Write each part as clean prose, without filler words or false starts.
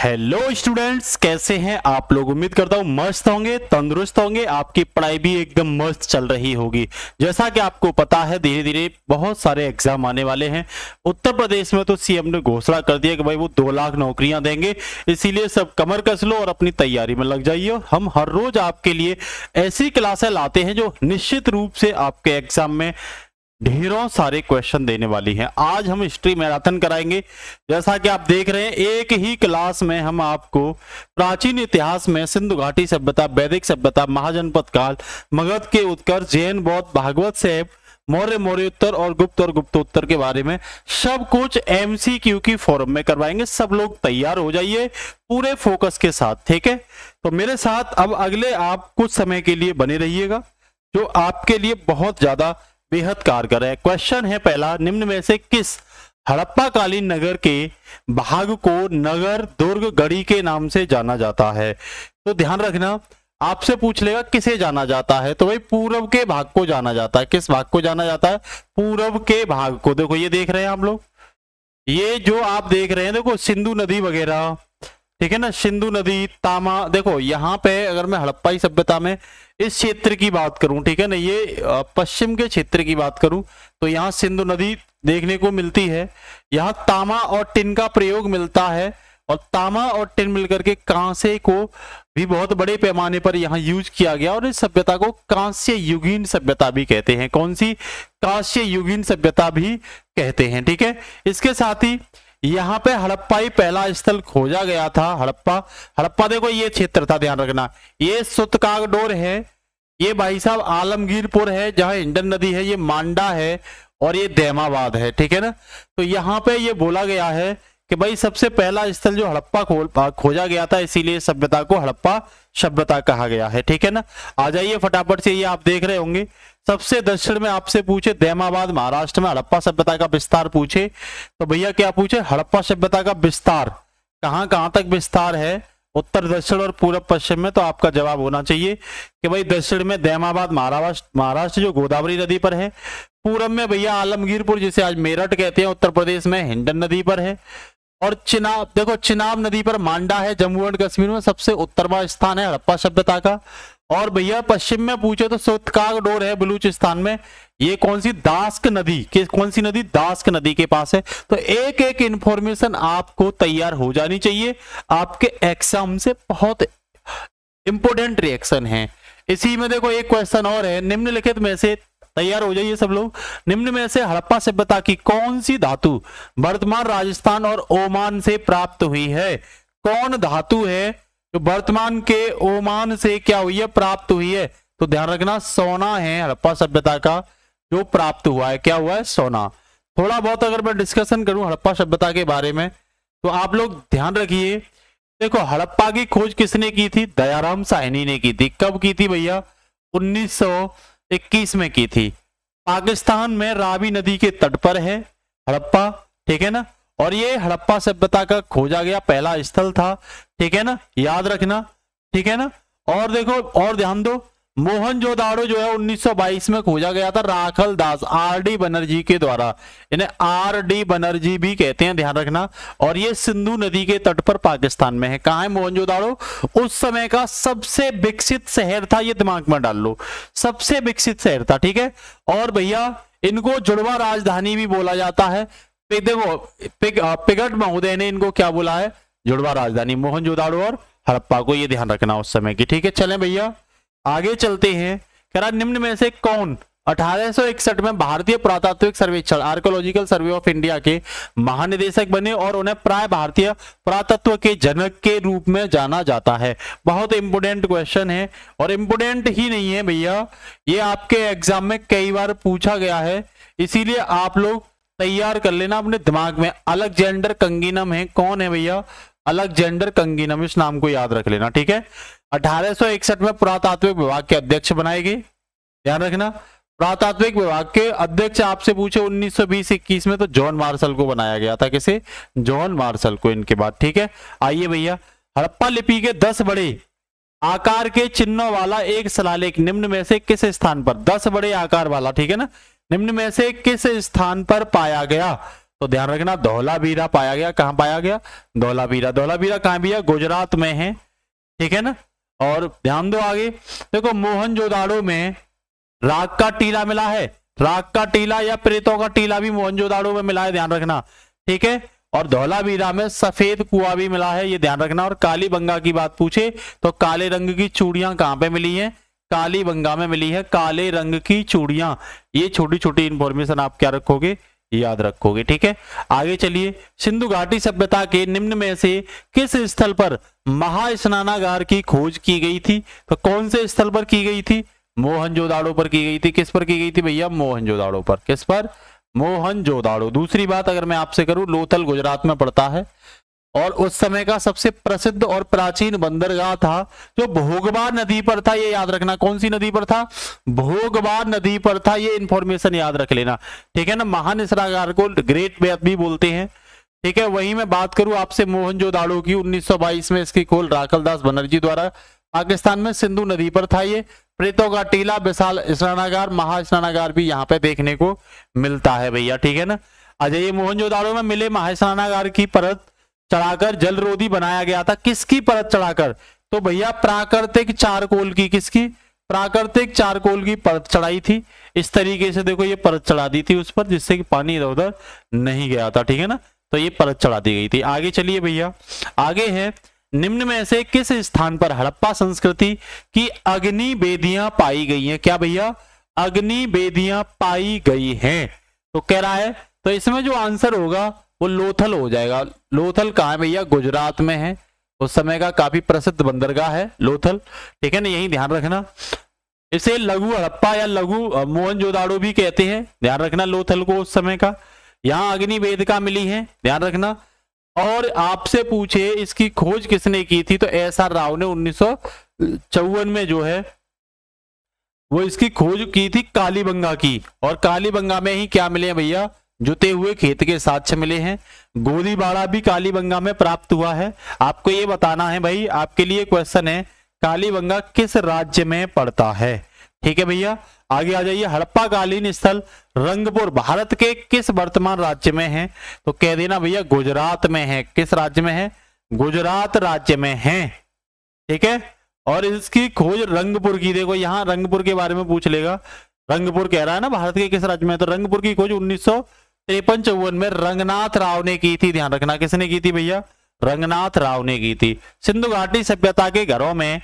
Hello students, कैसे हैं आप लोग। उम्मीद करता हूँ मस्त होंगे, तंदुरुस्त होंगे, आपकी पढ़ाई भी एकदम मस्त चल रही होगी। जैसा कि आपको पता है धीरे धीरे बहुत सारे एग्जाम आने वाले हैं। उत्तर प्रदेश में तो सीएम ने घोषणा कर दिया कि भाई वो 2 लाख नौकरियां देंगे, इसीलिए सब कमर कस लो और अपनी तैयारी में लग जाइए। हम हर रोज आपके लिए ऐसी क्लासें लाते हैं जो निश्चित रूप से आपके एग्जाम में ढेरों सारे क्वेश्चन देने वाली हैं। आज हम हिस्ट्री मैराथन कराएंगे। जैसा कि आप देख रहे हैं एक ही क्लास में हम आपको प्राचीन इतिहास में सिंधु घाटी सभ्यता, वैदिक सभ्यता, महाजनपद काल, मगध के उत्कर्ष, जैन बौद्ध, भागवत सेब, मौर्य मौर्योत्तर और गुप्तोत्तर के बारे में सब कुछ एमसीक्यू की फॉर्म में करवाएंगे। सब लोग तैयार हो जाइए पूरे फोकस के साथ, ठीक है। तो मेरे साथ अब अगले आप कुछ समय के लिए बने रहिएगा जो आपके लिए बहुत ज्यादा बेहद कारगर है। क्वेश्चन है पहला, निम्न में से किस हड़प्पा कालीन नगर के भाग को नगर, दुर्ग, गढ़ी के नाम से जाना जाता है। तो ध्यान रखना, आपसे पूछ लेगा किसे जाना जाता है, तो भाई पूर्व के भाग को जाना जाता है। किस भाग को जाना जाता है? पूर्व के भाग को। देखो ये देख रहे हैं आप लोग, ये जो आप देख रहे हैं देखो सिंधु नदी वगैरह, ठीक है ना, सिंधु नदी, तामा। देखो यहाँ पे अगर मैं हड़प्पाई सभ्यता में इस क्षेत्र की बात करूं, ठीक है ना, ये पश्चिम के क्षेत्र की बात करूं तो यहाँ सिंधु नदी देखने को मिलती है। यहाँ तामा और टिन का प्रयोग मिलता है और तामा और टिन मिलकर के कांसे को भी बहुत बड़े पैमाने पर यहाँ यूज किया गया और इस सभ्यता को कांस्य युगीन सभ्यता भी कहते हैं। कौन सी? कांस्य युगीन सभ्यता भी कहते हैं, ठीक है। इसके साथ ही यहाँ पे हड़प्पाई पहला स्थल खोजा गया था। हड़प्पा देखो ये क्षेत्र था, ध्यान रखना। ये सुतकागडोर है, ये भाई साहब आलमगीरपुर है जहां इंडन नदी है, ये मांडा है और ये दैमाबाद है, ठीक है ना। तो यहाँ पे ये बोला गया है कि भाई सबसे पहला स्थल जो हड़प्पा खोजा गया था, इसीलिए सभ्यता को हड़प्पा सभ्यता कहा गया है, ठीक है ना। आ जाइए फटाफट से, ये आप देख रहे होंगे सबसे दक्षिण में आपसे पूछे दैमाबाद महाराष्ट्र में हड़प्पा सभ्यता का विस्तार पूछे, तो भैया क्या पूछे? हड़प्पा सभ्यता का विस्तार कहां कहां तक विस्तार है, उत्तर, दक्षिण और पूर्व पश्चिम में। तो आपका जवाब होना चाहिए कि भाई दक्षिण में दैमाबाद महाराष्ट्र जो गोदावरी नदी पर है, पूर्व में भैया आलमगीरपुर जिसे आज मेरठ कहते हैं उत्तर प्रदेश में, हिंडन नदी पर है, और चिनाब, देखो चिनाब नदी पर मांडा है जम्मू एंड कश्मीर में, सबसे उत्तरवा स्थान है हड़प्पा सभ्यता का। और भैया पश्चिम में पूछे तो सुतकागडोर है बलूचिस्तान में, ये कौन सी? दास्क नदी। कौन सी नदी? दास्क नदी के पास है। तो एक एक इंफॉर्मेशन आपको तैयार हो जानी चाहिए, आपके एग्जाम से बहुत इंपोर्टेंट रिएक्शन है। इसी में देखो एक क्वेश्चन और है, निम्नलिखित में से, तैयार हो जाइए सब लोग, निम्न में से हड़प्पा सभ्यता की कौन सी धातु वर्तमान राजस्थान और ओमान से प्राप्त हुई है? कौन धातु है जो वर्तमान के ओमान से क्या हुई है? प्राप्त हुई है। तो ध्यान रखना, सोना है हड़प्पा सभ्यता का जो प्राप्त हुआ है। क्या हुआ है? सोना। थोड़ा बहुत अगर मैं डिस्कशन करूं हड़प्पा सभ्यता के बारे में तो आप लोग ध्यान रखिए। देखो हड़प्पा की खोज किसने की थी? दयाराम साहनी ने की थी। कब की थी भैया? 1921 में की थी। पाकिस्तान में रावी नदी के तट पर है हड़प्पा, ठीक है ना। और ये हड़प्पा सभ्यता का खोजा गया पहला स्थल था, ठीक है ना, याद रखना, ठीक है ना। और देखो और ध्यान दो, मोहनजोदाड़ो जो है 1922 में खोजा गया था राखल दास आरडी बनर्जी के द्वारा, इन्हें आरडी बनर्जी भी कहते हैं, ध्यान रखना। और ये सिंधु नदी के तट पर पाकिस्तान में है। कहां है मोहनजोदाड़ो? उस समय का सबसे विकसित शहर था, ये दिमाग में डाल लो, सबसे विकसित शहर था, ठीक है। और भैया इनको जुड़वा राजधानी भी बोला जाता है। देखो पिगट महोदय ने इनको क्या बोला है? जुड़वा राजधानी, मोहनजोदाड़ो और हड़प्पा को, ये ध्यान रखना उस समय की, ठीक है। चलें भैया आगे चलते हैं। कह रहा निम्न में से कौन 1861 में भारतीय पुरातात्विक सर्वेक्षण आर्कियोलॉजिकल सर्वे ऑफ इंडिया के महानिदेशक बने और उन्हें प्राय भारतीय पुरातत्व के जनक के रूप में जाना जाता है? बहुत इंपोर्टेंट क्वेश्चन है और इंपोर्टेंट ही नहीं है भैया, ये आपके एग्जाम में कई बार पूछा गया है, इसीलिए आप लोग तैयार कर लेना अपने दिमाग में। अलेक्जेंडर कंगिनम है, कौन है भैया? अलेक्जेंडर कंगिनम, इस नाम को याद रख लेना, ठीक है। 1861 में पुरातात्विक विभाग के अध्यक्ष बनाए गए, ध्यान रखना। पुरातात्विक विभाग के अध्यक्ष आपसे पूछे 1920-21 में तो जॉन मार्शल को बनाया गया था। किसे? जॉन मार्शल को इनके बाद, ठीक है। आइए भैया, हड़प्पा लिपि के 10 बड़े आकार के चिन्हों वाला एक शिलालेख निम्न में से किस स्थान पर? 10 बड़े आकार वाला, ठीक है ना, निम्न में से किस स्थान पर पाया गया? तो ध्यान रखना धौलावीरा पाया गया। कहां पाया गया? धौलावीरा। धौलावीरा कहां भी है? गुजरात में है, ठीक है ना। और ध्यान दो आगे, देखो मोहनजोदाड़ो में राख का टीला मिला है, राख का टीला या प्रेतों का टीला भी मोहनजोदाड़ो में मिला है, ध्यान रखना, ठीक है। और धौलावीरा में सफेद कुआं भी मिला है, ये ध्यान रखना। और कालीबंगा की बात पूछे तो काले रंग की चूड़ियां कहां पे मिली हैं? कालीबंगा में मिली है काले रंग की चूड़ियां। ये छोटी छोटी इंफॉर्मेशन आप क्या रखोगे? याद रखोगे, ठीक है। आगे चलिए, सिंधु घाटी सभ्यता के निम्न में से किस स्थल पर महास्नानागार की खोज की गई थी? तो कौन से स्थल पर की गई थी? मोहनजोदाड़ो पर की गई थी। किस पर की गई थी भैया? मोहनजोदाड़ो पर। किस पर? मोहनजोदाड़ो। दूसरी बात अगर मैं आपसे करूं, लोथल गुजरात में पड़ता है और उस समय का सबसे प्रसिद्ध और प्राचीन बंदरगाह था जो भोगवा नदी पर था, ये याद रखना। कौन सी नदी पर था? भोगवा नदी पर था, ये इंफॉर्मेशन याद रख लेना, ठीक है ना। महानिस्रागार को ग्रेट बेअत भी बोलते हैं, ठीक है। वहीं मैं बात करूं आपसे मोहनजोदाड़ो की, 1922 में इसकी खोज राखलदास बनर्जी द्वारा पाकिस्तान में सिंधु नदी पर था। ये प्रेतों का टीला, विशाल स्नानागार, महास्नानागार भी यहाँ पे देखने को मिलता है भैया, ठीक है ना। अच्छा, ये मोहनजोदाड़ो में मिले महास्नानागार की परत चढ़ाकर जलरोधी बनाया गया था। किसकी परत चढ़ाकर? तो भैया प्राकृतिक चारकोल की। किसकी? प्राकृतिक चारकोल की परत चढ़ाई थी। इस तरीके से देखो ये परत चढ़ा दी थी उस पर, जिससे कि पानी इधर उधर नहीं गया था, ठीक है ना। तो ये परत चढ़ा दी गई थी। आगे चलिए भैया, आगे है निम्न में से किस स्थान पर हड़प्पा संस्कृति की अग्नि वेदियां पाई गई हैं? क्या भैया? अग्नि वेदियां पाई गई हैं। तो कह रहा है, तो इसमें जो आंसर होगा वो लोथल हो जाएगा। लोथल कहां है भैया? गुजरात में है। उस समय का काफी प्रसिद्ध बंदरगाह है लोथल, ठीक है ना, यही ध्यान रखना। इसे लघु हड़प्पा या लघु मोहनजोदाड़ो भी कहते हैं, ध्यान रखना लोथल को उस समय का। यहां अग्नि वेदिका मिली है, ध्यान रखना। और आपसे पूछे इसकी खोज किसने की थी? तो एस.आर. राव ने 1954 में जो है वो इसकी खोज की थी कालीबंगा की। और कालीबंगा में ही क्या मिले हैं भैया? जुते हुए खेत के साक्ष्य मिले हैं। गोदीबाड़ा भी कालीबंगा में प्राप्त हुआ है। आपको ये बताना है भाई, आपके लिए क्वेश्चन है, कालीबंगा किस राज्य में पड़ता है, ठीक है भैया। आगे आ जाइए, हड़प्पा कालीन स्थल रंगपुर भारत के किस वर्तमान राज्य में है? तो कह देना भैया गुजरात में है। किस राज्य में है? गुजरात राज्य में है, ठीक है। और इसकी खोज रंगपुर की, देखो यहां रंगपुर के बारे में पूछ लेगा। रंगपुर कह रहा है ना भारत के किस राज्य में, तो रंगपुर की खोज 1953-54 में रंगनाथ राव ने की थी, ध्यान रखना। किसने की थी भैया? रंगनाथ राव ने की थी। सिंधु घाटी सभ्यता के घरों में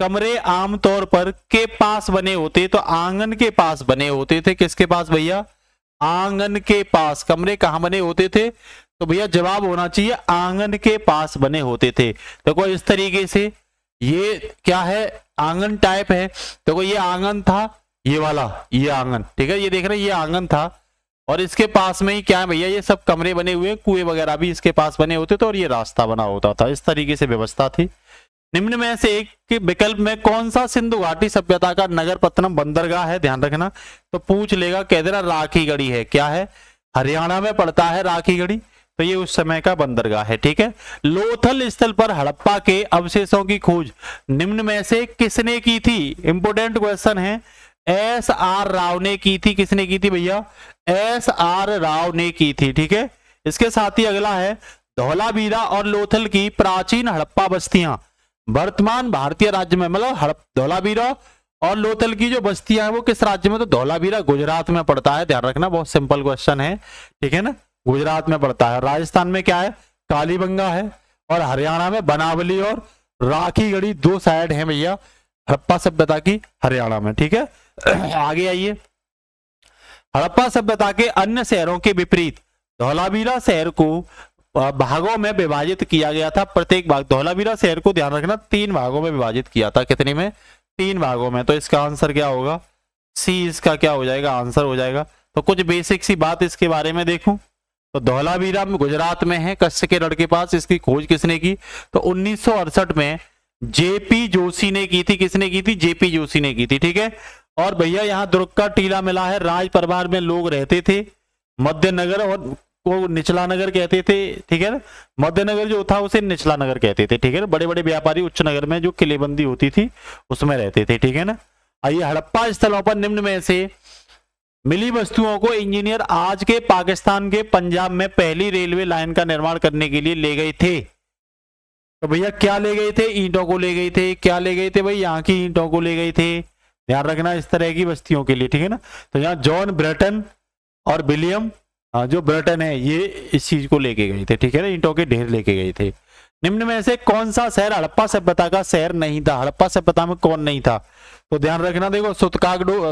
कमरे आमतौर पर के पास बने होते, तो आंगन के पास बने होते थे। किसके पास भैया? आंगन के पास। कमरे कहां बने होते थे? तो भैया जवाब होना चाहिए आंगन के पास बने होते थे। देखो इस तरीके से ये क्या है? आंगन टाइप है। देखो ये आंगन था, ये वाला, ये आंगन, ठीक है। ये देख रहे हैं, ये आंगन था और इसके पास में ही क्या है भैया? ये सब कमरे बने हुए, कुएं वगैरह भी इसके पास बने होते थे और ये रास्ता बना होता था। इस तरीके से व्यवस्था थी। निम्न में से एक के विकल्प में कौन सा सिंधु घाटी सभ्यता का नगरपत्तनम बंदरगाह है? ध्यान रखना। तो पूछ लेगा, कह देना राखीगढ़ी है। क्या है? हरियाणा में पड़ता है राखीगढ़ी, तो ये उस समय का बंदरगाह है, ठीक है। लोथल स्थल पर हड़प्पा के अवशेषों की खोज निम्न में से किसने की थी? इंपोर्टेंट क्वेश्चन है। एस.आर. राव ने की थी। किसने की थी भैया? एस.आर. राव ने की थी, ठीक है। इसके साथ ही अगला है, धौलावीरा और लोथल की प्राचीन हड़प्पा बस्तियां वर्तमान भारतीय राज्य में, मतलब धौलावीरा और लोथल की जो बस्तियां हैं वो किस राज्य में? तो धौलावीरा गुजरात में पड़ता है, ध्यान रखना। बहुत सिंपल क्वेश्चन है, ठीक है ना, गुजरात में पड़ता है। राजस्थान में क्या है? कालीबंगा है। और हरियाणा में बनावली और राखीगढ़ी दो साइड है भैया हड़प्पा सभ्यता की, हरियाणा में, ठीक है। आगे आइए, हड़प्पा सभ्यता के अन्य शहरों के विपरीत धौलावीरा शहर को भागों में विभाजित किया गया था। प्रत्येक भाग, धौलावीरा शहर को ध्यान रखना 3 भागों में विभाजित किया था। कितने में? 3 भागों में। तो इसका आंसर क्या होगा? सी इसका क्या हो जाएगा? आंसर हो जाएगा। तो कुछ बेसिक सी बात इसके बारे में देखूं तो धौलावीरा गुजरात में है, कच्छ के रण के पास। इसकी खोज किसने की? तो 1968 में जेपी जोशी ने की थी। किसने की थी? जेपी जोशी ने की थी, ठीक है। और भैया यहाँ दुर्ग का टीला मिला है। राज परिवार में लोग रहते थे। मध्य नगर और को निचला नगर कहते थे, ठीक है ना। मध्य नगर जो था उसे निचला नगर कहते थे, ठीक है ना। बड़े बड़े व्यापारी उच्च नगर में जो किलेबंदी होती थी उसमें रहते थे, ठीक है ना। आइए, हड़प्पा स्थलों पर निम्न में से मिली वस्तुओं को इंजीनियर आज के पाकिस्तान के पंजाब में पहली रेलवे लाइन का निर्माण करने के लिए ले गए थे। तो भैया क्या ले गए थे? ईंटों को ले गए थे। क्या ले गए थे भाई? यहाँ की ईंटों को ले गए थे। ध्यान रखना इस तरह की बस्तियों के लिए, ठीक है ना। तो यहाँ जॉन ब्रेटन और विलियम जो ब्रेटन है ये इस चीज को लेके गए थे, ठीक है ना, ईंटों के ढेर लेके गए थे। निम्न में से कौन सा शहर हड़प्पा सभ्यता का शहर नहीं था? हड़प्पा सभ्यता में कौन नहीं था? तो ध्यान रखना, देखो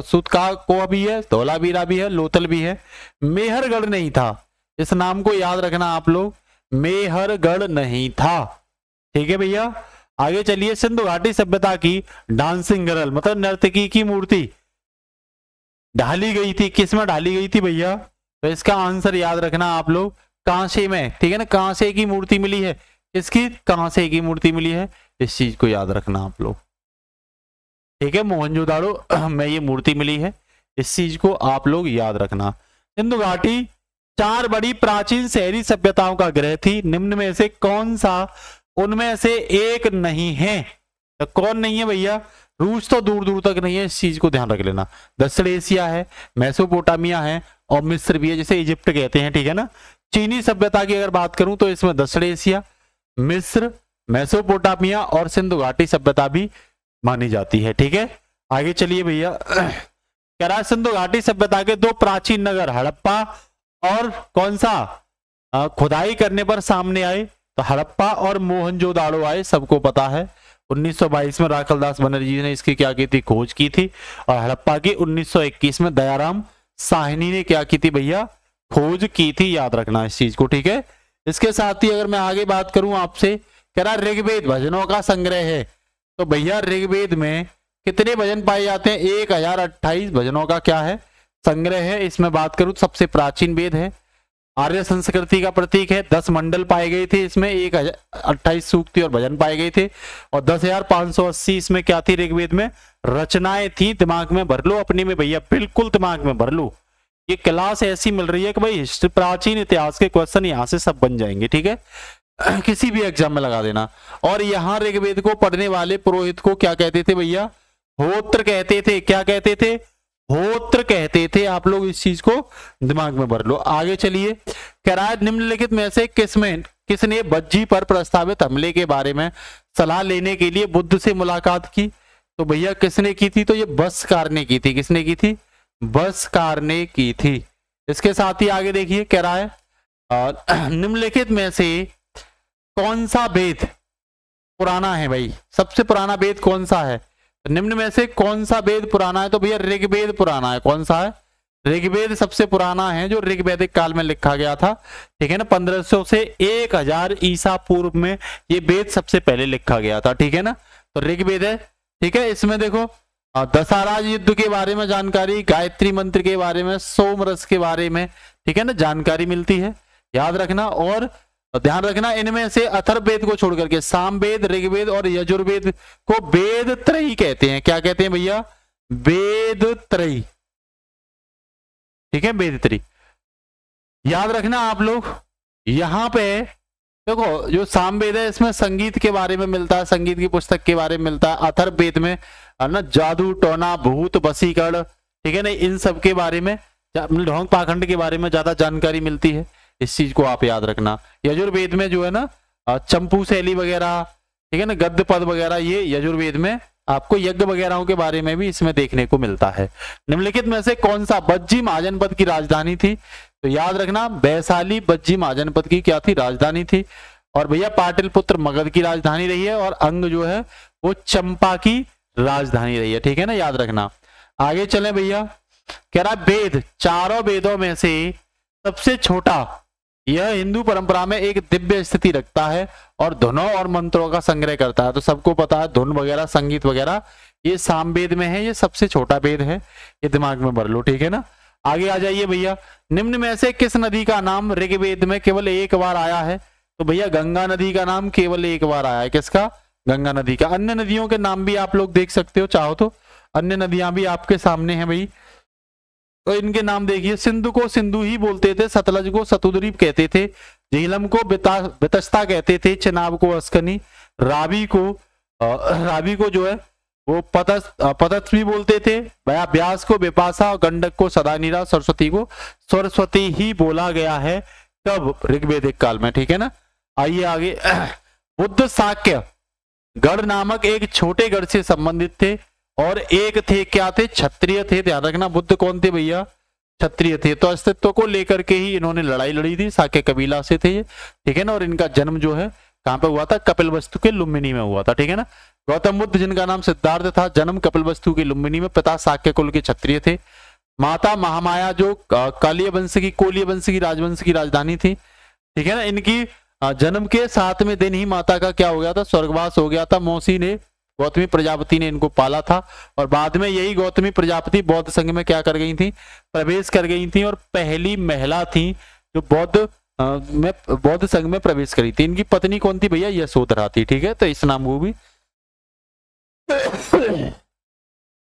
सुतकाको भी है, धौलावीरा भी है, लोथल भी है, मेहरगढ़ नहीं था। इस नाम को याद रखना आप लोग, मेहरगढ़ नहीं था, ठीक है भैया। आगे चलिए, सिंधु घाटी सभ्यता की डांसिंग गर्ल मतलब नर्तकी की मूर्ति ढाली गई थी, किस में ढाली गई थी भैया? तो इसका आंसर याद रखना आप लोग, कांसे में, ठीक है ना। कांसे की मूर्ति मिली है, इसकी कांसे की मूर्ति मिली है, इस चीज को याद रखना आप लोग, ठीक है। मोहनजोदाड़ो में ये मूर्ति मिली है, इस चीज को आप लोग याद रखना। सिंधु घाटी 4 बड़ी प्राचीन शहरी सभ्यताओं का ग्रह थी, निम्न में से कौन सा उनमें से एक नहीं है? तो कौन नहीं है भैया? रूस तो दूर दूर तक नहीं है, इस चीज को ध्यान रख लेना। दक्षिण एशिया है, मेसोपोटामिया है और मिस्र भी है, जिसे इजिप्ट कहते हैं, ठीक है ना। चीनी सभ्यता की अगर बात करूं तो इसमें दक्षिण एशिया, मिस्र, मेसोपोटामिया और सिंधु घाटी सभ्यता भी मानी जाती है, ठीक है। आगे चलिए भैया, कह रहा है सिंधु घाटी सभ्यता के 2 प्राचीन नगर हड़प्पा और कौन सा खुदाई करने पर सामने आए? तो हड़प्पा और मोहनजोदाड़ो आए, सबको पता है। 1922 में राखलदास बनर्जी ने इसकी क्या की थी? खोज की थी। और हड़प्पा की 1921 में दयाराम साहनी ने क्या की थी भैया? खोज की थी, याद रखना इस चीज को, ठीक है। इसके साथ ही अगर मैं आगे बात करूं आपसे, कह रहा ऋग्वेद भजनों का संग्रह है। तो भैया ऋग्वेद में कितने भजन पाए जाते हैं? 1028 भजनों का क्या है? संग्रह है। इसमें बात करूं सबसे प्राचीन वेद है, आर्य संस्कृति का प्रतीक है। 10 मंडल पाए गए थे इसमें, 1028 सूक्ति और भजन पाए गए थे और 10,580 इसमें क्या थी? ऋग्वेद में रचनाएं थी। दिमाग में भर लो अपने में भैया, बिल्कुल दिमाग में भर लो। ये क्लास ऐसी मिल रही है कि भाई हिस्ट्री, प्राचीन इतिहास के क्वेश्चन यहाँ से सब बन जाएंगे, ठीक है। किसी भी एग्जाम में लगा देना। और यहाँ ऋग्वेद को पढ़ने वाले पुरोहित को क्या कहते थे भैया? होत्र कहते थे। क्या कहते थे? होत्र कहते थे। आप लोग इस चीज को दिमाग में भर लो। आगे चलिए, कह रहा है निम्नलिखित में से किसने बज्जी पर प्रस्तावित हमले के बारे में सलाह लेने के लिए बुद्ध से मुलाकात की? तो भैया किसने की थी? तो ये बस्कार ने की थी। किसने की थी? बस्कार ने की थी। इसके साथ ही आगे देखिए, कह रहा है निम्नलिखित में से कौन सा वेद पुराना है भाई? सबसे पुराना वेद कौन सा है? निम्न में से कौन सा वेद पुराना है? तो भैया ऋग्वेद पुराना है। कौन सा है? ऋग्वेद सबसे पुराना है, जो ऋग्वैदिक काल में लिखा गया था, ठीक है ना। 1500 से 1000 ईसा पूर्व में ये वेद सबसे पहले लिखा गया था, ठीक है ना। तो ऋग्वेद है, ठीक है। इसमें देखो दशहराज युद्ध के बारे में जानकारी, गायत्री मंत्र के बारे में, सोमरस के बारे में, ठीक है ना, जानकारी मिलती है, याद रखना। और ध्यान रखना, इनमें से अथर्ववेद को छोड़ करके सामवेद, ऋग्वेद और यजुर्वेद को वेद त्रयी कहते हैं। क्या कहते हैं भैया? वेद त्रयी, ठीक है, वेद त्रयी। याद रखना आप लोग। यहां पे देखो, जो सामवेद है इसमें संगीत के बारे में मिलता है, संगीत की पुस्तक के बारे में मिलता है। अथर्ववेद में ना जादू टोना भूत वशीकरण, ठीक है ना, इन सब के बारे में, ढोंग पाखंड के बारे में ज्यादा जानकारी मिलती है। इस चीज को आप याद रखना। यजुर्वेद में जो है ना चंपू शैली वगैरह, ठीक है ना, गद्य पद वगैरह, ये यजुर्वेद में आपको यज्ञ वगैरह के बारे में भी इसमें देखने को मिलता है। निम्नलिखित में से कौन सा बज्जी महाजनपद की राजधानी थी? तो याद रखना, वैशाली बज्जी महाजनपद की क्या थी? राजधानी थी। और भैया पाटलिपुत्र मगध की राजधानी रही है और अंग जो है वो चंपा की राजधानी रही है, ठीक है ना, याद रखना। आगे चले भैया, कह रहा वेद, चारों वेदों में से सबसे छोटा यह हिंदू परंपरा में एक दिव्य स्थिति रखता है और धुनों और मंत्रों का संग्रह करता है। तो सबको पता है धुन वगैरह, संगीत वगैरह, ये सामवेद में है, ये सबसे छोटा वेद है, ये दिमाग में भर लो, ठीक है ना। आगे आ जाइए भैया, निम्न में से किस नदी का नाम ऋग्वेद में केवल एक बार आया है? तो भैया गंगा नदी का नाम केवल एक बार आया है। किसका? गंगा नदी का। अन्य नदियों के नाम भी आप लोग देख सकते हो, चाहो तो अन्य नदियां भी आपके सामने हैं भाई। तो इनके नाम देखिए, सिंधु को सिंधु ही बोलते थे, सतलज को सतुद्रीप कहते थे, झेलम को बितस्ता कहते थे, चेनाब को अस्कनी, रावी को जो है वो पतत भी बोलते थे भैया। व्यास को विपाशा और गंडक को सदानीरा, सरस्वती को सरस्वती ही बोला गया है कब? ऋग्वेदिक काल में, ठीक है ना। आइए आगे। बुद्ध शाक्य गढ़ नामक एक छोटे गढ़ से संबंधित थे और एक थे, क्या थे? क्षत्रिय थे। ध्यान रखना, बुद्ध कौन थे भैया? क्षत्रिय थे। तो अस्तित्व को लेकर के ही इन्होंने लड़ाई लड़ी थी, शाक्य कबीला से थे ये, ठीक है ना। और इनका जन्म जो है कहां पे हुआ था? कपिलवस्तु के लुम्बिनी में हुआ था, ठीक है ना। गौतम बुद्ध जिनका नाम सिद्धार्थ था, जन्म कपिलवस्तु के लुम्बिनी में, पिता शाक्य कुल के क्षत्रिय थे। माता महामाया जो कालिय वंश की, कोलिय वंश की राजवंश की राजधानी थी, ठीक है ना। इनकी जन्म के 7वें दिन ही माता का क्या हो गया था? स्वर्गवास हो गया था। मौसी ने, गौतमी प्रजापति ने इनको पाला था और बाद में यही गौतमी प्रजापति बौद्ध संघ में क्या कर गई थी? प्रवेश कर गई थी और पहली महिला थी जो बौद्ध संघ में प्रवेश करी थी। इनकी पत्नी कौन थी भैया? यशोधरा थी, ठीक है। तो इस नाम को भी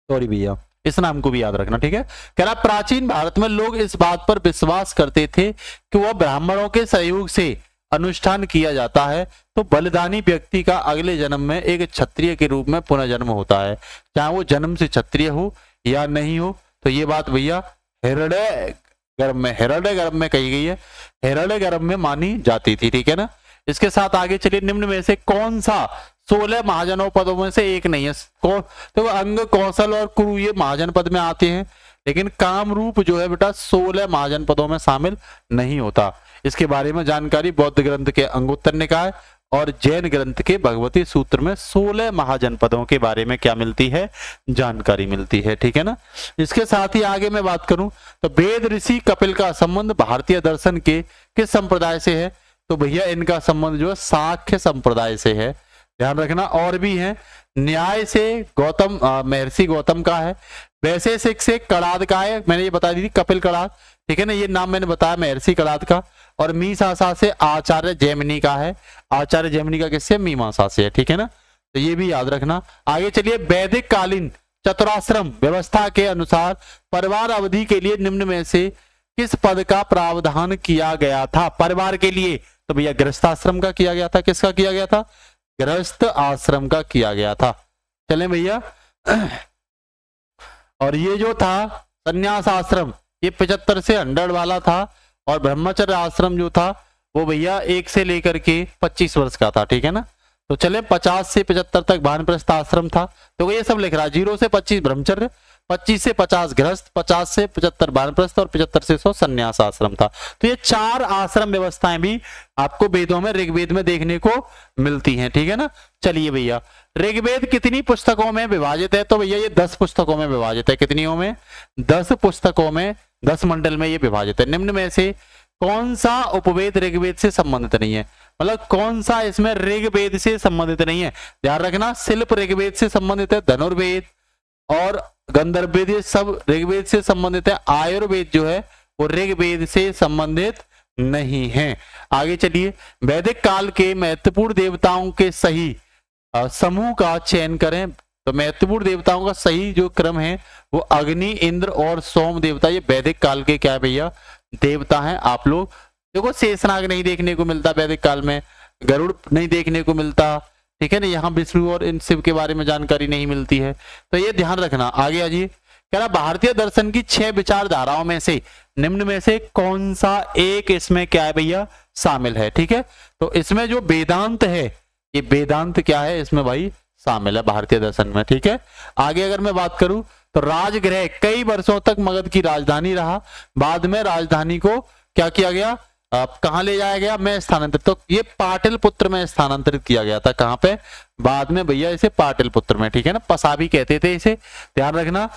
सॉरी भैया, इस नाम को भी याद रखना, ठीक है। कह रहा प्राचीन भारत में लोग इस बात पर विश्वास करते थे कि वह ब्राह्मणों के सहयोग से अनुष्ठान किया जाता है तो बलिदानी व्यक्ति का अगले जन्म में एक क्षत्रिय के रूप में पुनर्जन्म होता है, चाहे वो जन्म से क्षत्रिय हो या नहीं हो। तो ये बात भैया हिरण्य गर्भ में कही गई है, हिरण्य गर्भ में मानी जाती थी, ठीक है ना। इसके साथ आगे चलिए। निम्न में से कौन सा 16 महाजनों पदों में से एक नहीं है? तो अंग, कौशल और कुरु ये महाजन पद में आते हैं, लेकिन कामरूप जो है बेटा 16 महाजन पदों में शामिल नहीं होता। इसके बारे में जानकारी बौद्ध ग्रंथ के अंगुत्तर निकाय और जैन ग्रंथ के भगवती सूत्र में 16 महाजन पदों के बारे में क्या मिलती है? जानकारी मिलती है, ठीक है ना। इसके साथ ही आगे मैं बात करूं तो वेद ऋषि कपिल का संबंध भारतीय दर्शन के किस संप्रदाय से है? तो भैया इनका संबंध जो है शाक्य संप्रदाय से है, ध्यान रखना। और भी है, न्याय से गौतम महर्षि गौतम का है, वैशेषिक से कड़ाद का है, मैंने ये बता दी थी कपिल कड़ाद, ठीक है ना, ये नाम मैंने बताया महर्षि कड़ाद का। और मीमांसा से आचार्य जैमिनी का है, आचार्य जैमिनी का किससे? मीमांसा से है, ठीक है ना। तो ये भी याद रखना। आगे चलिए। वैदिक कालीन चतुराश्रम व्यवस्था के अनुसार परिवार अवधि के लिए निम्न में से किस पद का प्रावधान किया गया था? परिवार के लिए तो भैया गृहस्थाश्रम का किया गया था। किसका किया गया था? गृहस्थ आश्रम का किया गया था। चलें भैया। और ये जो था संन्यास आश्रम, ये 75 से 100 वाला था, और ब्रह्मचर्य आश्रम जो था वो भैया 1 से लेकर के 25 वर्ष का था, ठीक है ना। तो चले 50 से 75 तक वानप्रस्थ आश्रम था। तो ये सब लिख रहा है, 0 से 25 ब्रह्मचर्य, 25 से 50 गृहस्थ, 50 से 75 वानप्रस्थ और 75 से 100 संन्यास आश्रम था। तो ये 4 आश्रम व्यवस्थाएं भी आपको वेदों में, ऋग्वेद में देखने को मिलती हैं, ठीक है ना। चलिए भैया, ऋग्वेद कितनी पुस्तकों में विभाजित है? तो भैया ये 10 पुस्तकों में विभाजित है। कितनियों में? 10 पुस्तकों में, 10 मंडल में ये विभाजित है। निम्न में से कौन सा उपवेद ऋग्वेद से संबंधित नहीं है? मतलब कौन सा इसमें ऋग्वेद से संबंधित नहीं है? ध्यान रखना, शिल्प ऋग्वेद से संबंधित है, धनुर्वेद और गंधर्ववेद ये सब ऋग्वेद से संबंधित है। आयुर्वेद जो है वो ऋग्वेद से संबंधित नहीं है। आगे चलिए। वैदिक काल के महत्वपूर्ण देवताओं के सही समूह का चयन करें। तो महत्वपूर्ण देवताओं का सही जो क्रम है वो अग्नि, इंद्र और सोम देवता, ये वैदिक काल के क्या है भैया? देवता हैं। आप लोग देखो, शेषनाग नहीं देखने को मिलता वैदिक काल में, गरुड़ नहीं देखने को मिलता, ठीक है ना। यहाँ विष्णु और इन शिव के बारे में जानकारी नहीं मिलती है, तो ये ध्यान रखना। आगे आइए। कह रहा भारतीय दर्शन की 6 विचारधाराओं में से निम्न में से कौन सा एक इसमें क्या है भैया? शामिल है, ठीक है। तो इसमें जो वेदांत है, ये वेदांत क्या है इसमें भाई? शामिल है भारतीय दर्शन में, ठीक है। आगे अगर मैं बात करूं तो राजगृह कई वर्षों तक मगध की राजधानी रहा, बाद में राजधानी को क्या किया गया? कहां ले जाया गया? में स्थानांतरित। तो ये पाटलिपुत्र में स्थानांतरित किया गया था। कहां पे? बाद में भैया इसे पाटलिपुत्र में, ठीक है ना। पसाबी कहते थे इसे, ध्यान रखना।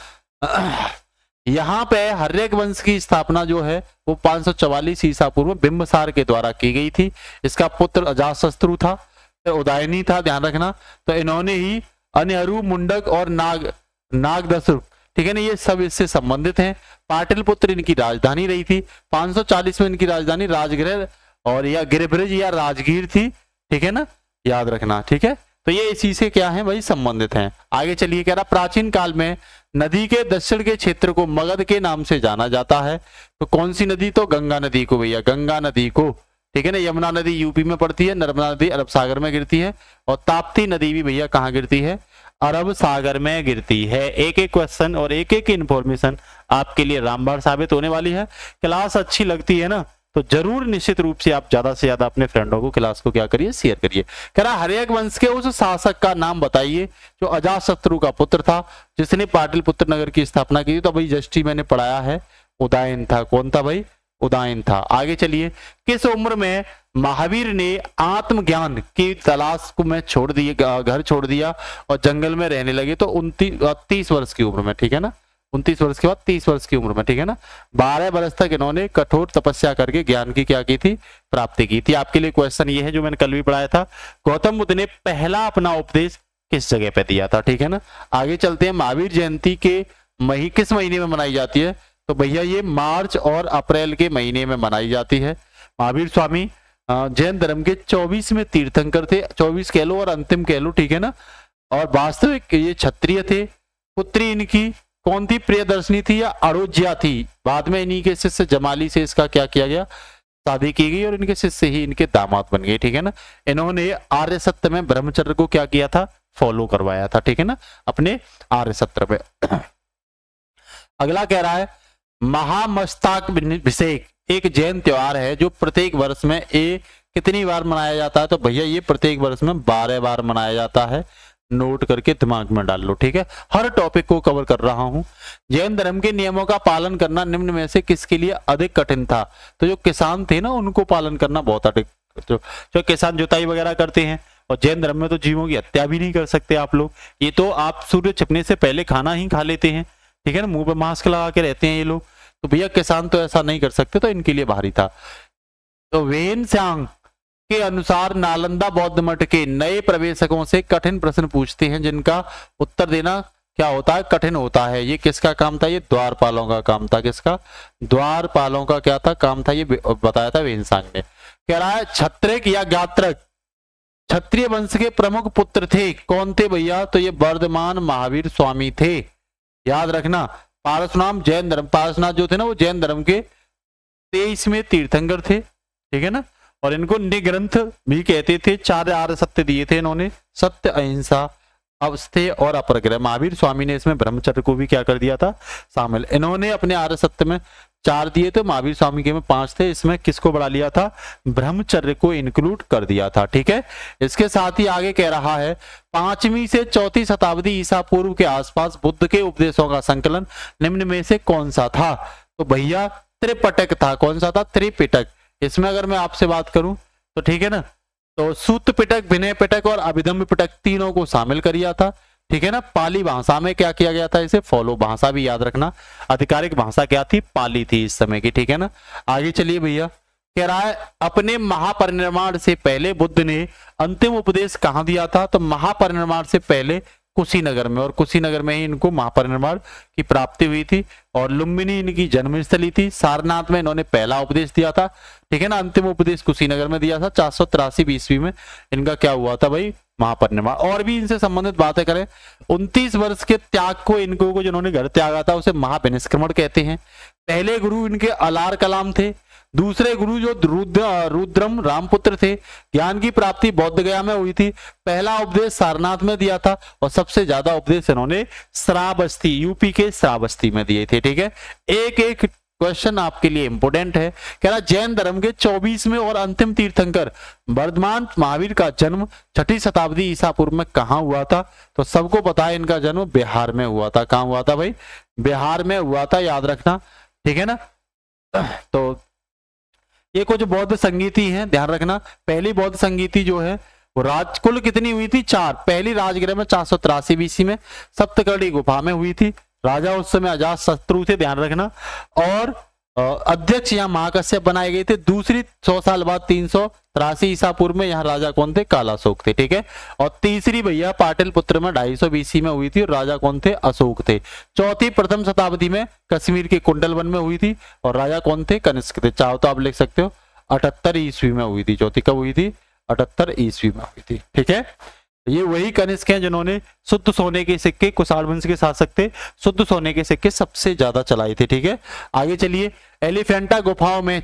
यहाँ पे हर्यक वंश की स्थापना जो है वो 544 ईसा पूर्व बिंबसार के द्वारा की गई थी। इसका पुत्र अजातशत्रु था, उदयनी था, ध्यान रखना। तो इन्होंने ही अनहरु, मुंडक और नागदसुर, ठीक है ना, ये सब इससे संबंधित हैं। पाटलिपुत्र इनकी राजधानी रही थी। 540 में इनकी राजधानी राजगृह और या गिरिब्रिज या राजगीर थी, ठीक है ना, याद रखना, ठीक है। तो ये इसी से क्या है भाई? संबंधित हैं। आगे चलिए। कह रहा प्राचीन काल में नदी के दक्षिण के क्षेत्र को मगध के नाम से जाना जाता है। तो कौन सी नदी? तो गंगा नदी को भैया, गंगा नदी को, ठीक है ना। यमुना नदी यूपी में पड़ती है, नर्मदा नदी अरब सागर में गिरती है, और ताप्ती नदी भी भैया कहाँ गिरती है? अरब सागर में गिरती है। एक एक क्वेश्चन और एक एक इन्फॉर्मेशन आपके लिए रामबाण साबित होने वाली है। क्लास अच्छी लगती है ना तो जरूर निश्चित रूप से आप ज्यादा से ज्यादा अपने फ्रेंडों को क्लास को क्या करिए, शेयर करिए। कह रहा हर्यक वंश के उस शासक का नाम बताइए जो अजातशत्रु का पुत्र था, जिसने पाटलिपुत्र नगर की स्थापना की। तो भाई जस्ट ही मैंने पढ़ाया है, उदयन था। कौन था भाई? उदयन था। आगे चलिए, किस उम्र में महावीर ने आत्मज्ञान की तलाश को में छोड़ दिया, घर छोड़ दिया और जंगल में रहने लगे? तो 30 वर्ष की उम्र में, ठीक है ना। 29 वर्ष के बाद 30 वर्ष की उम्र में, ठीक है ना। 12 वर्ष तक इन्होंने कठोर तपस्या करके ज्ञान की क्या की थी? प्राप्ति की थी। आपके लिए क्वेश्चन ये है जो मैंने कल भी पढ़ाया था, गौतम बुद्ध ने पहला अपना उपदेश किस जगह पे दिया था, ठीक है ना। आगे चलते हैं, महावीर जयंती के किस महीने में मनाई जाती है? तो भैया ये मार्च और अप्रैल के महीने में मनाई जाती है। महावीर स्वामी जैन धर्म के 24वें तीर्थंकर थे, 24 कह लो और अंतिम कह लो, ठीक है ना। और वास्तविक ये क्षत्रिय थे। पुत्री इनकी कौन थी? प्रियदर्शनी थी या अड़ोज्या थी? बाद में इन्हीं के शिष्य जमाली से इसका क्या किया गया? शादी की गई और इनके शिष्य ही इनके दामाद बन गए, ठीक है ना। इन्होंने आर्य सत्य में ब्रह्मचर्य को क्या किया था? फॉलो करवाया था, ठीक है ना, अपने आर्य सत्र में। अगला कह रहा है महामस्तकाभिषेक एक जैन त्योहार है जो प्रत्येक वर्ष में कितनी बार मनाया जाता है? तो भैया ये प्रत्येक वर्ष में 12 बार मनाया जाता है। नोट करके दिमाग में डाल लो, ठीक है। हर टॉपिक को कवर कर रहा हूं। जैन धर्म के नियमों का पालन करना निम्न में से किसके लिए अधिक कठिन था? तो जो किसान थे ना उनको पालन करना बहुत अधिक, जो किसान जुताई वगैरह करते हैं। और जैन धर्म में तो जीवों की हत्या भी नहीं कर सकते आप लोग। ये तो आप सूर्य छिपने से पहले खाना ही खा लेते हैं, ठीक है ना, मुंह पे मास्क लगा के रहते हैं ये लोग। तो भैया किसान तो ऐसा नहीं कर सकते, तो इनके लिए भारी था। तो वेन सांग के अनुसार नालंदा बौद्ध मठ के नए प्रवेशकों से कठिन प्रश्न पूछते हैं जिनका उत्तर देना क्या होता है? कठिन होता है। ये किसका काम था? ये द्वारपालों का काम था। किसका? द्वारपालों का क्या था? काम था। ये बताया था वेन सांग ने। कह रहा है क्षत्रिक या गात्रक क्षत्रिय वंश के प्रमुख पुत्र थे। कौन थे भैया? तो ये वर्धमान महावीर स्वामी थे। याद रखना, पारसनाम जैन धर्म, पारसनाथ जो थे ना वो जैन धर्म के 23वें तीर्थंकर थे, ठीक है ना। और इनको निग्रंथ भी कहते थे। 4 आर्य सत्य दिए थे इन्होंने, सत्य, अहिंसा, अवस्थेय और अपरग्रह। महावीर स्वामी ने इसमें ब्रह्मचर्य को भी क्या कर दिया था? शामिल। इन्होंने अपने आर्य सत्य में 4 दिए थे, महावीर स्वामी के में 5 थे। इसमें किसको बढ़ा लिया था? ब्रह्मचर्य को इंक्लूड कर दिया था, ठीक है। इसके साथ ही आगे कह रहा है 5वीं से 4वीं शताब्दी ईसा पूर्व के आसपास बुद्ध के उपदेशों का संकलन निम्न में से कौन सा था? तो भैया त्रिपिटक था। कौन सा था? त्रिपिटक। इसमें अगर मैं आपसे बात करूं तो ठीक है ना, तो सूत्र पिटक, विनय पिटक और अभिधम्म पिटक तीनों को शामिल कर दिया था, ठीक है ना। पाली भाषा में क्या किया गया था? इसे फॉलो। भाषा भी याद रखना, आधिकारिक भाषा क्या थी? पाली थी इस समय की, ठीक है ना। आगे चलिए भैया, कह रहा है अपने महापरिनिर्वाण से पहले बुद्ध ने अंतिम उपदेश कहां दिया था? तो महापरिनिर्वाण से पहले कुशीनगर में, और कुशीनगर में ही इनको महापरिनिर्वाण की प्राप्ति हुई थी। और लुम्बिनी इनकी जन्मस्थली थी। सारनाथ में इन्होंने पहला उपदेश दिया था, ठीक है ना। अंतिम उपदेश कुशीनगर में दिया था। 483 ईस्वी में इनका क्या हुआ था भाई? महापरिनिर्वाण। और भी इनसे संबंधित बातें करें, 29 वर्ष के त्याग को इनको जिन्होंने घर त्यागा था उसे महाविनिष्क्रमण कहते हैं। पहले गुरु इनके अलार कलाम थे। दूसरे गुरु जो रुद्रम रामपुत्र थे। ज्ञान की प्राप्ति बोध गया में हुई थी। पहला उपदेश सारनाथ में दिया था और सबसे ज्यादा उपदेश इन्होंने श्रावस्ती, यूपी के श्रावस्ती में दिए थे, ठीक है। एक एक क्वेश्चन आपके लिए इंपोर्टेंट है। कह रहा जैन धर्म के 24वें और अंतिम तीर्थंकर वर्धमान महावीर का जन्म 6वीं शताब्दी ईसा पूर्व में कहां हुआ था? तो सबको पता है इनका जन्म बिहार में हुआ था। कहां हुआ था भाई? बिहार में हुआ था, याद रखना, ठीक है ना। तो ये कुछ बौद्ध संगीति हैं, ध्यान रखना। पहली बौद्ध संगीति जो है वो राजकुल कितनी हुई थी? 4। पहली राजगृह में 483 बीसी में सप्तकर्णी गुफा में हुई थी। राजा उस समय अजातशत्रु थे, ध्यान रखना। और अध्यक्ष यहाँ महाकश्यप बनाए गए थे। दूसरी 100 साल बाद 383 ईसा पूर्व में यहाँ राजा कौन थे? कालाशोक थे, ठीक है। और तीसरी भैया पाटलिपुत्र में 250 बीसी में हुई थी और राजा कौन थे? अशोक थे। चौथी प्रथम शताब्दी में कश्मीर के कुंडलवन में हुई थी और राजा कौन थे? कनिष्क थे। चाहो तो आप लिख सकते हो 78 ईस्वी में हुई थी। चौथी कब हुई थी? 78 ईस्वी में हुई थी, ठीक है। ये वही कनिष्क हैं जिन्होंने शुद्ध सोने के सिक्के, कुषाण वंश के शासक थे, शुद्ध सोने के सिक्के सबसे ज्यादा चलाए थे, ठीक है। आगे चलिए, एलिफेंटा गुफाओं में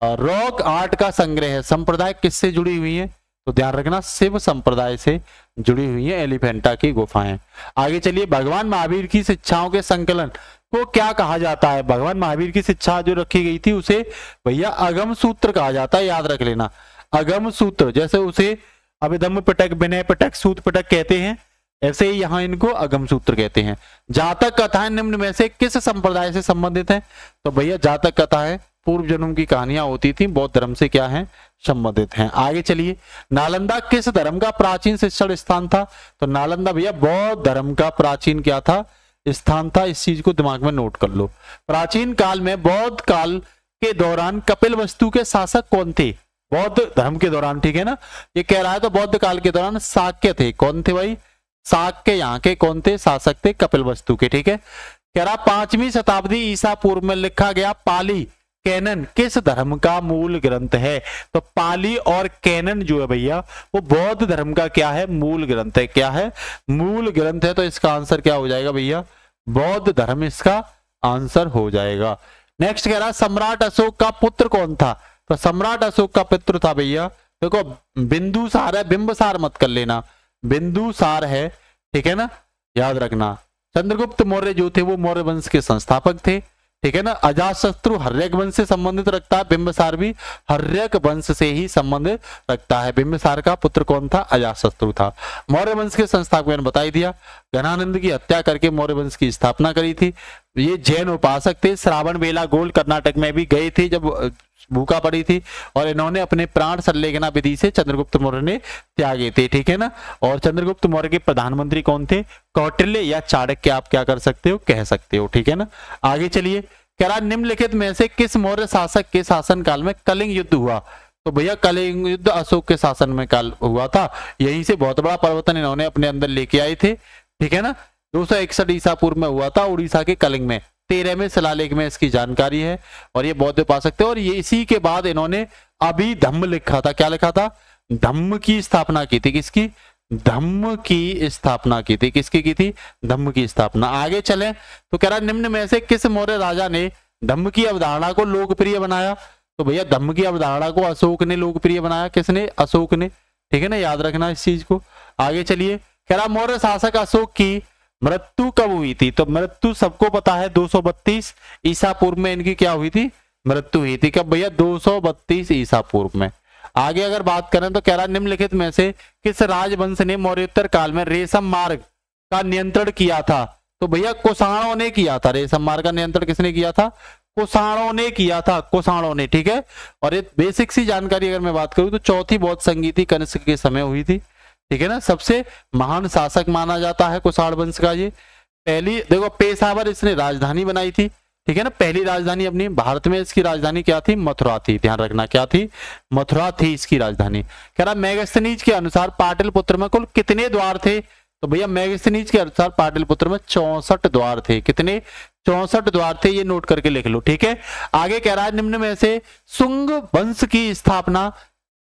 रॉक आर्ट का संग्रह है। संप्रदाय किससे जुड़ी हुई है? तो ध्यान रखना शिव संप्रदाय से जुड़ी हुई है एलिफेंटा की गुफाएं। आगे चलिए, भगवान महावीर की शिक्षाओं के संकलन को क्या कहा जाता है? भगवान महावीर की शिक्षा जो रखी गई थी उसे भैया अगम सूत्र कहा जाता है, याद रख लेना। अगम सूत्र, जैसे उसे अभिधम्म पिटक, विनय पिटक, सूत पिटक कहते हैं, ऐसे ही यहाँ इनको अगम सूत्र कहते हैं। जातक कथाएं निम्न में से किस संप्रदाय से संबंधित है? तो भैया जातक कथाएं पूर्व जन्म की कहानियां होती थी, बौद्ध धर्म से क्या है? संबंधित हैं। आगे चलिए, नालंदा किस धर्म का प्राचीन शिक्षण स्थान था? तो नालंदा भैया बौद्ध धर्म का प्राचीन क्या था? स्थान था। इस चीज को दिमाग में नोट कर लो। प्राचीन काल में बौद्ध काल के दौरान कपिलवस्तु के शासक कौन थे? बौद्ध धर्म के दौरान, ठीक है ना, ये कह रहा है। तो बौद्ध काल के दौरान शाक्य थे। कौन थे भाई? शाक्य यहाँ के कौन थे? शासक थे कपिलवस्तु के, ठीक है। कह रहा 5वीं शताब्दी ईसा पूर्व में लिखा गया पाली कैनन किस धर्म का मूल ग्रंथ है? तो पाली और कैनन जो है भैया वो बौद्ध धर्म का क्या है? मूल ग्रंथ है। क्या है? मूल ग्रंथ है। तो इसका आंसर क्या हो जाएगा भैया? बौद्ध धर्म इसका आंसर हो जाएगा। नेक्स्ट कह रहा सम्राट अशोक का पुत्र कौन था? तो सम्राट अशोक का पुत्र था भैया, देखो बिंदुसार है, बिंबसार मत कर लेना, बिंदुसार है, ठीक है ना, याद रखना। चंद्रगुप्त मौर्य जो थे वो मौर्य वंश के संस्थापक थे, ठीक है ना। अजातशत्रु हर्यक वंश से संबंधित रखता है, बिंबसार भी हर्यक वंश से ही संबंधित रखता है। बिंबसार का पुत्र कौन था? अजातशत्रु था। मौर्य वंश के संस्थापक मैंने बता ही दिया, घनानंद की हत्या करके मौर्य वंश की स्थापना करी थी। ये जैन उपासक थे, श्रावण बेला गोल कर्नाटक में भी गए थे जब भूखा पड़ी थी, और इन्होंने अपने प्राण संलेखना विधि से चंद्रगुप्त मौर्य ने त्यागे थे, ठीक है ना। और चंद्रगुप्त मौर्य के प्रधानमंत्री कौन थे? कौटिल्य या चाणक्य, आप क्या कर सकते हो? कह सकते हो, ठीक है ना। आगे चलिए, कह रहा निम्नलिखित में से किस मौर्य शासक के शासन काल में कलिंग युद्ध हुआ? तो भैया कलिंग युद्ध अशोक के शासन में काल हुआ था। यहीं से बहुत बड़ा परिवर्तन इन्होंने अपने अंदर लेके आए थे, ठीक है ना। 261 ईसा पूर्व में हुआ था उड़ीसा के कलिंग में। 13वें शिलालेख में इसकी जानकारी है। और ये बौद्ध उपासक थे, और ये इसी के बाद इन्होंने अभिधम्म लिखा था। क्या लिखा था? धम्म की स्थापना की थी। किसकी? धम्म की स्थापना की थी। किसकी की थी? धम्म की स्थापना। आगे चलें तो कह रहा निम्न में से किस मौर्य राजा ने धम्म की अवधारणा को लोकप्रिय बनाया? तो भैया धम्म की अवधारणा को अशोक ने लोकप्रिय बनाया। किसने? अशोक ने, ठीक है ना, याद रखना इस चीज को। आगे चलिए, कह रहा मौर्य शासक अशोक की मृत्यु कब हुई थी? तो मृत्यु सबको पता है 232 ईसा पूर्व में इनकी क्या हुई थी? मृत्यु हुई थी। कब भैया? 232 ईसा पूर्व में। आगे अगर बात करें तो कह रहा निम्नलिखित में से किस राजवंश ने मौर्योत्तर काल में रेशम मार्ग का नियंत्रण किया था? तो भैया कुषाणों ने किया था। रेशम मार्ग का नियंत्रण किसने किया था? कुषाणों ने किया था, कुषाणों ने, ठीक है। और ये बेसिक सी जानकारी अगर मैं बात करूं तो चौथी बौद्ध संगीति कनिष्क के समय हुई थी, ठीक है ना। सबसे महान शासक माना जाता है कुषाण वंश का ये। पहली देखो पेशावर इसने राजधानी बनाई थी, ठीक है ना। पहली राजधानी अपनी भारत में इसकी राजधानी क्या थी? मथुरा थी। ध्यान रखना क्या थी? मथुरा थी इसकी राजधानी। कह रहा मेगस्थनीज के अनुसार पाटलिपुत्र में कुल कितने द्वार थे? तो भैया मेगस्थनीज के अनुसार पाटलिपुत्र में 64 द्वार थे। कितने? 64 द्वार थे। ये नोट करके लिख लो, ठीक है। आगे कह रहा है निम्न में से शुंग वंश की स्थापना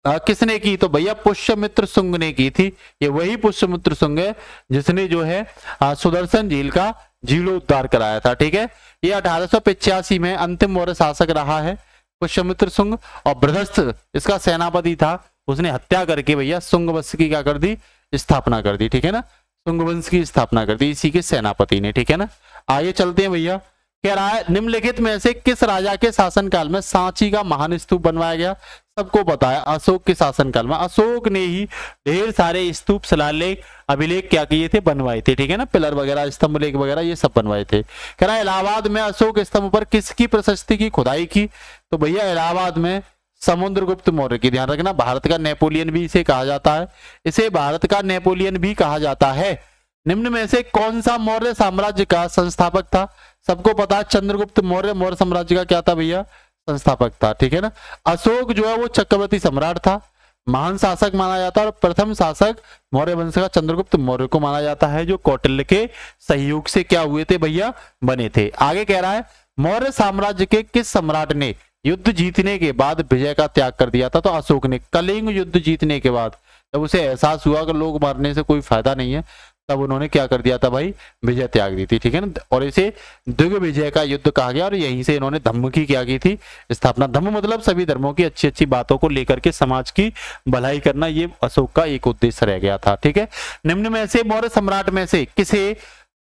किसने की? तो भैया पुष्यमित्र शुंग ने की थी। ये वही पुष्यमित्र शुंग है जिसने जो है सुदर्शन झील का जीर्णोद्धार कराया था, ठीक है। ये 1885 में अंतिम मौर्य शासक रहा है पुष्यमित्र शुंग। और बृहस्थ इसका सेनापति था, उसने हत्या करके भैया शुंग वंश की क्या कर दी? स्थापना कर दी, ठीक है ना। शुंग वंश की स्थापना कर दी इसी के सेनापति ने, ठीक है ना। आगे चलते हैं भैया। कह रहा है निम्नलिखित में से किस राजा के शासनकाल में सांची का महान स्तूप बनवाया गया? सबको पता है अशोक के शासनकाल में अशोक ने ही ढेर सारे स्तूप, शिलालेख, अभिलेख क्या किए थे? बनवाए थे, ठीक है ना। पिलर वगैरह, स्तंभ लेख वगैरह ये सब बनवाए थे। कह रहा है इलाहाबाद में अशोक स्तंभ पर किसकी प्रशस्ति की खुदाई की? तो भैया इलाहाबाद में समुद्रगुप्त मौर्य की। ध्यान रखना भारत का नेपोलियन भी इसे कहा जाता है, इसे भारत का नेपोलियन भी कहा जाता है। निम्न में से कौन सा मौर्य साम्राज्य का संस्थापक था? सबको पता है चंद्रगुप्त मौर्य मौर्य साम्राज्य का क्या था भैया? संस्थापक था, ठीक है ना। अशोक जो है वो चक्रवर्ती सम्राट था, महान शासक माना जाता है। और प्रथम शासक मौर्य वंश का चंद्रगुप्त मौर्य को माना जाता है, जो कौटिल्य के सहयोग से क्या हुए थे भैया? बने थे। आगे कह रहा है मौर्य साम्राज्य के किस सम्राट ने युद्ध जीतने के बाद विजय का त्याग कर दिया था? तो अशोक ने। कलिंग युद्ध जीतने के बाद जब उसे एहसास हुआ कि लोग मारने से कोई फायदा नहीं है, तब उन्होंने क्या कर दिया था भाई, विजय त्याग दी थी, ठीक है ना। और इसे दिग्विजय का युद्ध कहा गया और यहीं से इन्होंने धम्म की क्या की थी, स्थापना। धम्म मतलब सभी धर्मों की अच्छी अच्छी बातों को लेकर के समाज की भलाई करना, ये अशोक का एक उद्देश्य रह गया था, ठीक है। निम्न में से मौर्य सम्राट में से किसे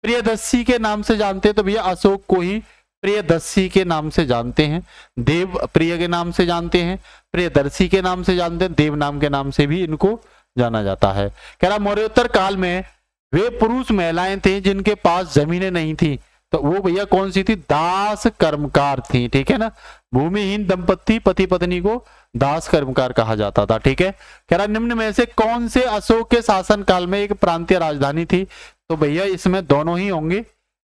प्रियदर्शी के नाम से जानते हैं, तो भैया अशोक को ही प्रियदर्शी के नाम से जानते हैं, देव प्रिय के नाम से जानते हैं, प्रियदर्शी के नाम से जानते हैं, देव नाम के नाम से भी इनको जाना जाता है। कह रहा मौर्योत्तर काल में वे पुरुष महिलाएं थे जिनके पास जमीनें नहीं थी, तो वो भैया कौन सी थी, दास कर्मकार थी, ठीक है ना। भूमिहीन दंपत्ति पति पत्नी को दास कर्मकार कहा जाता था, ठीक है। कह रहा निम्न में से कौन से अशोक के शासन काल में एक प्रांतीय राजधानी थी, तो भैया इसमें दोनों ही होंगे,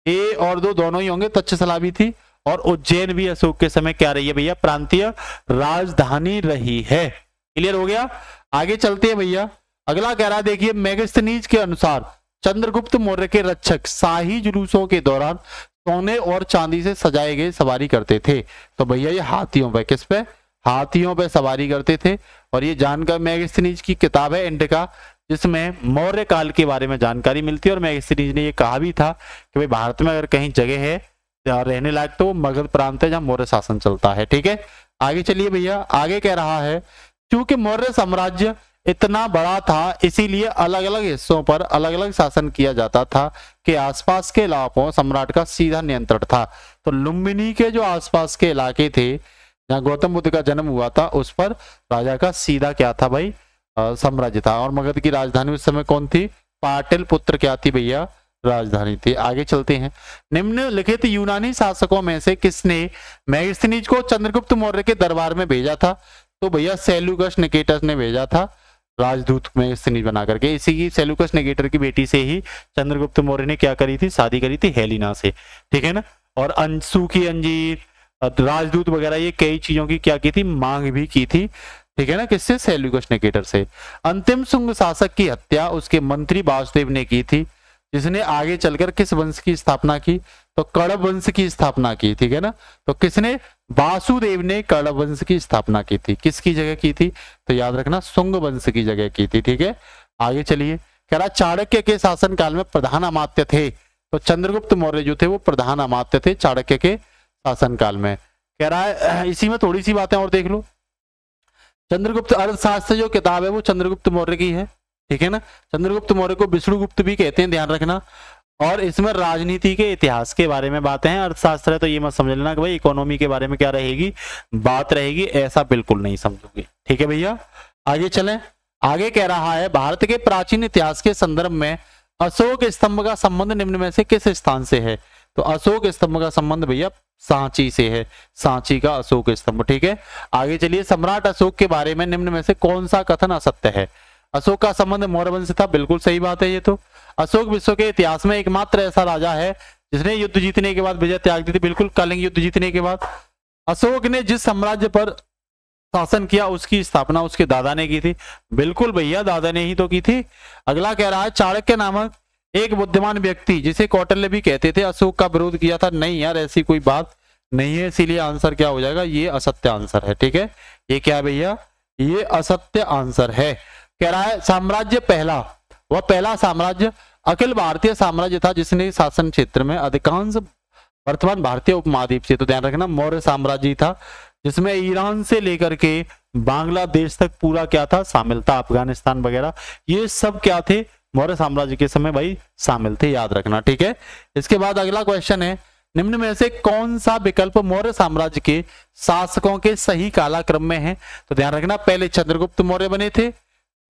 ए और दो दोनों ही होंगे। तक्षशिला भी थी और उज्जैन भी अशोक के समय क्या रही है भैया, प्रांतीय राजधानी रही है। क्लियर हो गया। आगे चलते हैं भैया, अगला कह रहा है देखिए, मेगास्थनीज के अनुसार चंद्रगुप्त मौर्य के रक्षक शाही जुलूसों के दौरान सोने और चांदी से सजाए गए सवारी करते थे, तो भैया ये हाथियों पे, किस पे, हाथियों पे सवारी करते थे। और ये जानकर मेगास्थनीज की किताब है इंडिका, जिसमें मौर्य काल के बारे में जानकारी मिलती है। और मेगास्थनीज ने ये कहा भी था कि भाई भारत में अगर कहीं जगह है रहने लायक तो मगध प्रांत है जहां मौर्य शासन चलता है, ठीक है। आगे चलिए भैया, आगे कह रहा है क्योंकि मौर्य साम्राज्य इतना बड़ा था इसीलिए अलग अलग हिस्सों पर अलग अलग शासन किया जाता था कि आसपास के इलाकों सम्राट का सीधा नियंत्रण था। तो लुम्बिनी के जो आसपास के इलाके थे जहां गौतम बुद्ध का जन्म हुआ था, उस पर राजा का सीधा क्या था भाई, साम्राज्य था। और मगध की राजधानी उस समय कौन थी, पाटलिपुत्र क्या थी भैया, राजधानी थी। आगे चलते हैं, निम्नलिखित यूनानी शासकों में से किसने मेगास्थनीज को चंद्रगुप्त मौर्य के दरबार में भेजा था, तो भैया सेल्यूकस निकेटर ने भेजा था राजदूत मेगास्थनीज बना करके। इसी की सेल्यूकस निकेटर की बेटी से ही चंद्रगुप्त मौर्य ने क्या करी थी, शादी करी थी हेलिना से, ठीक है ना। और सूखी अंजीर, राजदूत वगैरह ये कई चीजों की क्या की थी, मांग भी की थी, ठीक है ना, किससे, सेल्यूकस निकेटर से। अंतिम शुंग शासक की हत्या उसके मंत्री वासुदेव ने की थी, जिसने आगे चलकर किस वंश की स्थापना की, तो कड़व वंश की स्थापना की, ठीक है ना। तो किसने, वासुदेव ने कड़व वंश की स्थापना की थी। किसकी जगह की थी, तो याद रखना शुंग वंश की जगह की थी, ठीक है। आगे चलिए, कह रहा चाणक्य के शासन काल में प्रधान अमात्य थे, तो चंद्रगुप्त मौर्य जो थे वो प्रधान अमात्य थे चाणक्य के शासन काल में। कह रहा है इसी में थोड़ी सी बातें और देख लो, चंद्रगुप्त अर्थशास्त्र जो किताब है वो चंद्रगुप्त मौर्य की है, ठीक है ना। चंद्रगुप्त मौर्य को विष्णुगुप्त भी कहते हैं, ध्यान रखना। और इसमें राजनीति के इतिहास के बारे में बातें हैं। अर्थशास्त्र है तो ये मत समझ लेना कि भाई इकोनॉमी के बारे में क्या रहेगी, बात रहेगी, ऐसा बिल्कुल नहीं समझोगे, ठीक है भैया। आगे चलें, आगे कह रहा है भारत के प्राचीन इतिहास के संदर्भ में अशोक स्तंभ का संबंध निम्न में से किस स्थान से है, तो अशोक स्तंभ का संबंध भैया सांची से है, सांची का अशोक स्तंभ, ठीक है। आगे चलिए, सम्राट अशोक के बारे में निम्न में से कौन सा कथन असत्य है, अशोक का संबंध मौर्य वंश से था, बिल्कुल सही बात है ये तो। अशोक विश्व के इतिहास में एकमात्र ऐसा राजा है जिसने युद्ध जीतने के बाद विजय त्याग दी थी, बिल्कुल कलिंग युद्ध जीतने के बाद। अशोक ने जिस साम्राज्य पर शासन किया उसकी स्थापना उसके दादा ने की थी, बिल्कुल भैया दादा ने ही तो की थी। अगला कह रहा है चाणक्य नामक एक बुद्धिमान व्यक्ति जिसे कौटिल्य भी कहते थे अशोक का विरोध किया था, नहीं यार ऐसी कोई बात नहीं है, इसीलिए आंसर क्या हो जाएगा, ये असत्य आंसर है, ठीक है। ये क्या भैया, ये असत्य आंसर है। कह रहा है साम्राज्य पहला, वह पहला साम्राज्य अखिल भारतीय साम्राज्य था जिसने शासन क्षेत्र में अधिकांश वर्तमान भारतीय उपमहाद्वीप से, तो ध्यान रखना मौर्य साम्राज्य था जिसमें ईरान से लेकर के बांग्लादेश तक पूरा क्या था, शामिल था, अफगानिस्तान वगैरह ये सब क्या थे, मौर्य साम्राज्य के समय भाई शामिल थे, याद रखना, ठीक है। इसके बाद अगला क्वेश्चन है, निम्न में से कौन सा विकल्प मौर्य साम्राज्य के शासकों के सही कालक्रम में है, तो ध्यान रखना पहले चंद्रगुप्त मौर्य बने थे,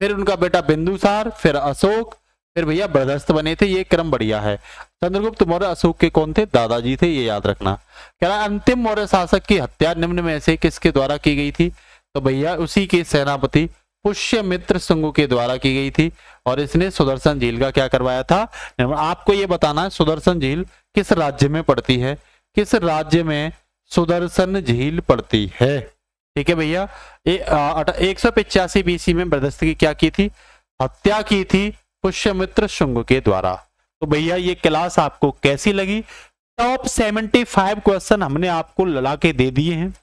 फिर उनका बेटा बिंदुसार, फिर अशोक, फिर भैया बृहस्पति बने थे, ये क्रम बढ़िया है। चंद्रगुप्त मौर्य अशोक के कौन थे, दादाजी थे, ये याद रखना। कह रहा अंतिम मौर्य शासक की हत्या निम्न में से किसके द्वारा की गई थी, तो भैया उसी के सेनापति पुष्यमित्र शुंग के द्वारा की गई थी, और इसने सुदर्शन झील का क्या करवाया था। आपको ये बताना है सुदर्शन झील किस राज्य में पड़ती है, किस राज्य में सुदर्शन झील पड़ती है, ठीक है भैया। 185 BC में बृहस्पति की क्या की थी, हत्या की थी पुष्यमित्र शुंग के द्वारा। तो भैया ये क्लास आपको कैसी लगी, टॉप 75 क्वेश्चन हमने आपको लगा के दे दिए हैं,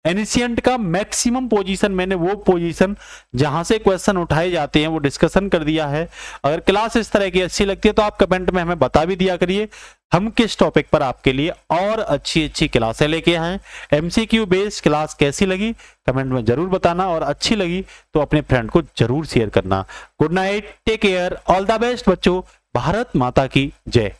एनिशिएंट का मैक्सिमम पोजीशन, मैंने वो पोजीशन जहां से क्वेश्चन उठाए जाते हैं वो डिस्कशन कर दिया है। अगर क्लास इस तरह की अच्छी लगती है तो आप कमेंट में हमें बता भी दिया करिए, हम किस टॉपिक पर आपके लिए और अच्छी क्लासें लेके आए। एमसीक्यू बेस्ड क्लास कैसी लगी कमेंट में जरूर बताना, और अच्छी लगी तो अपने फ्रेंड को जरूर शेयर करना। Good night, take care, all the best बच्चों, भारत माता की जय।